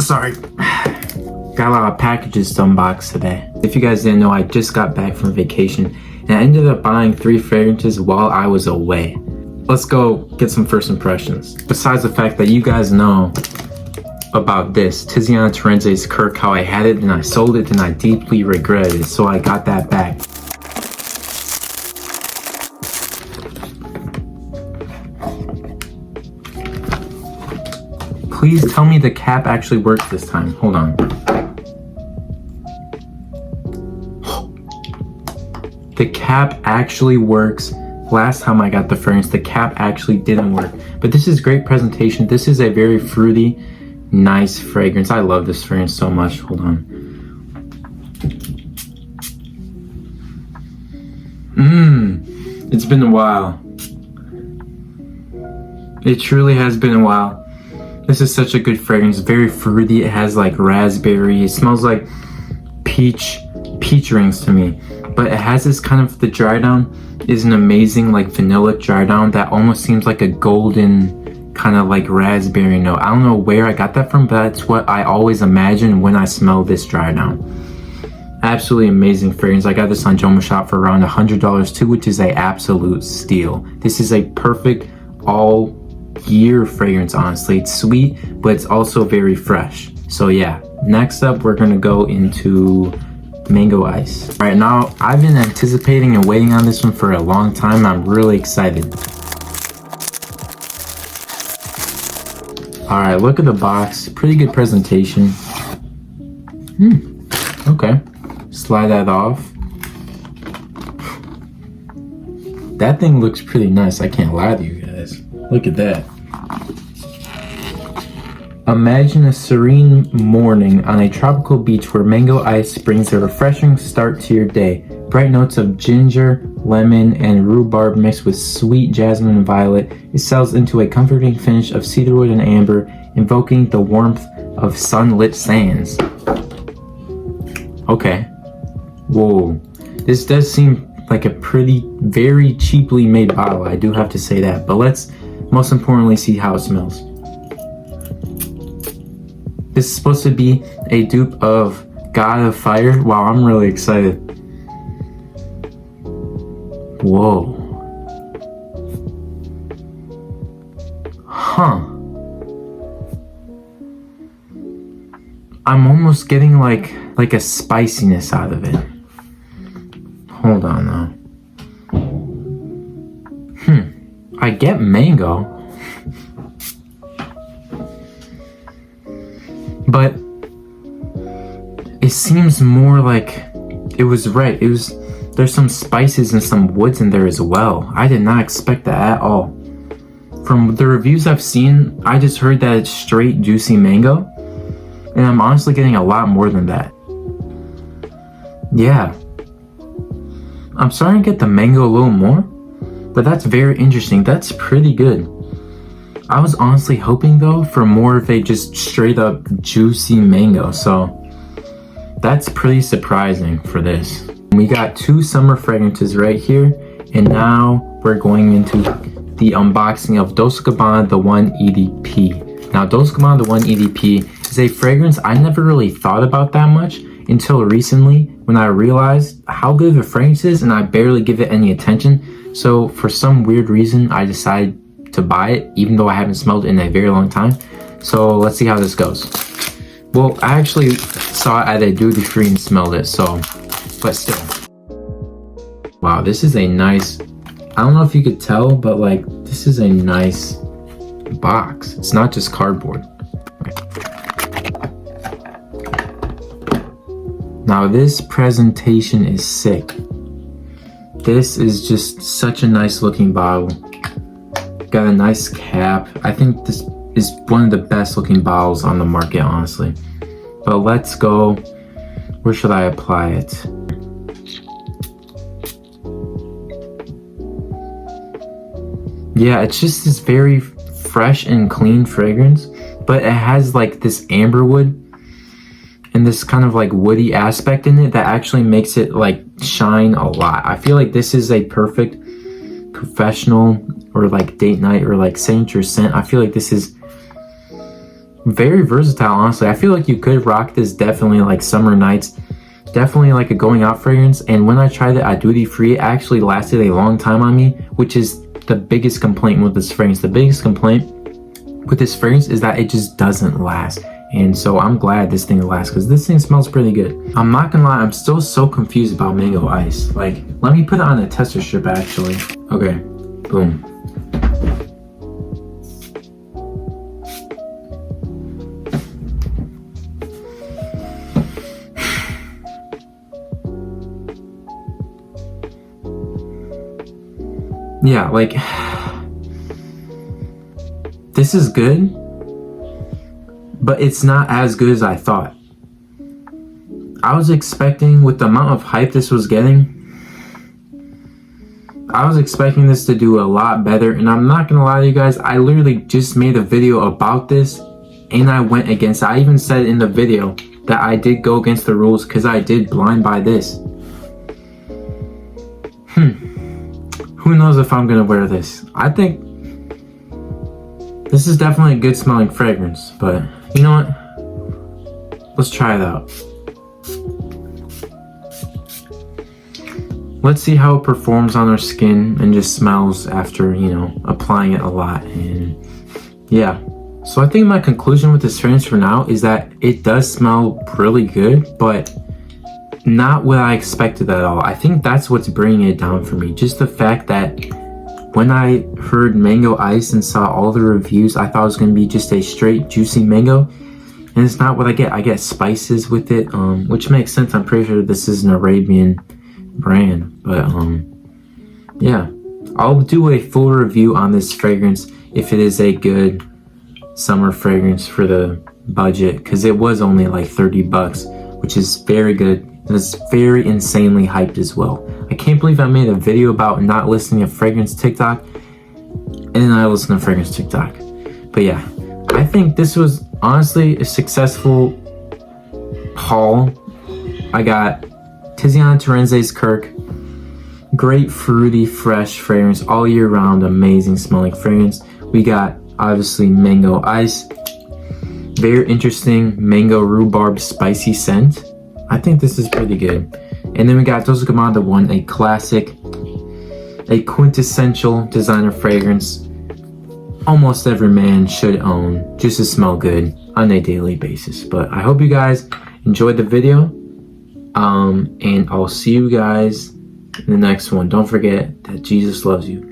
Sorry. Got a lot of packages to unbox today. If you guys didn't know, I just got back from vacation and I ended up buying 3 fragrances while I was away. Let's go get some first impressions. Besides the fact that you guys know about this, Tiziana Terenzi's Kirk, how I had it and I sold it and I deeply regretted it, so I got that back. Please tell me the cap actually works this time. Hold on. The cap actually works. Last time I got the fragrance, the cap actually didn't work. But this is great presentation. This is a very fruity, nice fragrance. I love this fragrance so much. Hold on. It's been a while. It truly has been a while. This is such a good fragrance. Very fruity. It has like raspberry. It smells like peach rings to me. But it has this kind of, the dry down is an amazing like vanilla dry down that almost seems like a golden kind of like raspberry note. I don't know where I got that from, but that's what I always imagine when I smell this dry down. Absolutely amazing fragrance. I got this on Joma Shop for around $100 too, which is a absolute steal. This is a perfect all year fragrance, honestly. It's sweet, but it's also very fresh. So yeah, next up we're gonna go into Mango Ice. All right, now I've been anticipating and waiting on this one for a long time. I'm really excited. All right, look at the box. Pretty good presentation. Okay, slide that off. That thing looks pretty nice. I can't lie to you guys. Look at that. Imagine a serene morning on a tropical beach where mango ice brings a refreshing start to your day. Bright notes of ginger, lemon, and rhubarb mixed with sweet jasmine and violet. It settles into a comforting finish of cedarwood and amber, invoking the warmth of sunlit sands. Okay. Whoa. This does seem like a pretty, very cheaply made bottle. I do have to say that. But let's most importantly see how it smells. This is supposed to be a dupe of God of Fire. Wow, I'm really excited. Whoa. Huh. I'm almost getting like a spiciness out of it. Hold on now. I get mango. But it seems more like it was right. There's some spices and some woods in there as well. I did not expect that at all. From the reviews I've seen, I just heard that it's straight juicy mango. And I'm honestly getting a lot more than that. Yeah. I'm starting to get the mango a little more. But that's very interesting. That's pretty good. I was honestly hoping though for more of a just straight up juicy mango, so that's pretty surprising for this. We got 2 summer fragrances right here, and now we're going into the unboxing of Dolce & Gabbana The One EDP. Now Dolce & Gabbana The One EDP is a fragrance I never really thought about that much until recently when I realized how good of a fragrance is and I barely give it any attention. So for some weird reason I decided to buy it, even though I haven't smelled it in a very long time. So let's see how this goes. Well, I actually saw it at a duty free and smelled it, so, but still. Wow, this is a nice, I don't know if you could tell, but like, this is a nice box. It's not just cardboard. Now this presentation is sick. This is just such a nice looking bottle. Got a nice cap. I think this is one of the best looking bottles on the market, honestly. But let's go. Where should I apply it? Yeah, it's just this very fresh and clean fragrance, but it has like this amberwood and this kind of like woody aspect in it that actually makes it like shine a lot. I feel like this is a perfect professional or like date night or like signature scent. I feel like this is Very versatile, honestly. I feel like you could rock this definitely like summer nights. Definitely like a going out fragrance. And when I tried it at duty free, it actually lasted a long time on me, which is the biggest complaint with this fragrance. The biggest complaint with this fragrance is that it just doesn't last. And so I'm glad this thing lasts because this thing smells pretty good. I'm not gonna lie, I'm still so confused about Mango Ice. Like, let me put it on a tester strip actually. Okay, boom. Yeah, like, this is good, but it's not as good as I thought. I was expecting, with the amount of hype this was getting, I was expecting this to do a lot better. And I'm not gonna lie to you guys, I literally just made a video about this and I went against it. I even said in the video that I did go against the rules because I did blind buy this. Who knows if I'm gonna wear this? I think this is definitely a good smelling fragrance, but you know what? Let's try it out. Let's see how it performs on our skin and just smells after, you know, applying it a lot. And yeah. So I think my conclusion with this fragrance for now is that it does smell really good, but not what I expected at all. I think that's what's bringing it down for me. Just the fact that when I heard Mango Ice and saw all the reviews, I thought it was going to be just a straight juicy mango. And it's not what I get. I get spices with it, which makes sense. I'm pretty sure this is an Arabian brand. But yeah, I'll do a full review on this fragrance if it is a good summer fragrance for the budget, because it was only like $30, which is very good. And it's very insanely hyped as well. I can't believe I made a video about not listening to fragrance TikTok, and then I listened to fragrance TikTok. But yeah, I think this was honestly a successful haul. I got Tiziana Terenzi's Kirk, great fruity, fresh fragrance all year round, amazing smelling fragrance. We got obviously Mango Ice, very interesting mango rhubarb spicy scent. I think this is pretty good. And then we got Dolce & Gabbana 1, a classic, a quintessential designer fragrance almost every man should own just to smell good on a daily basis. But I hope you guys enjoyed the video, and I'll see you guys in the next one. Don't forget that Jesus loves you.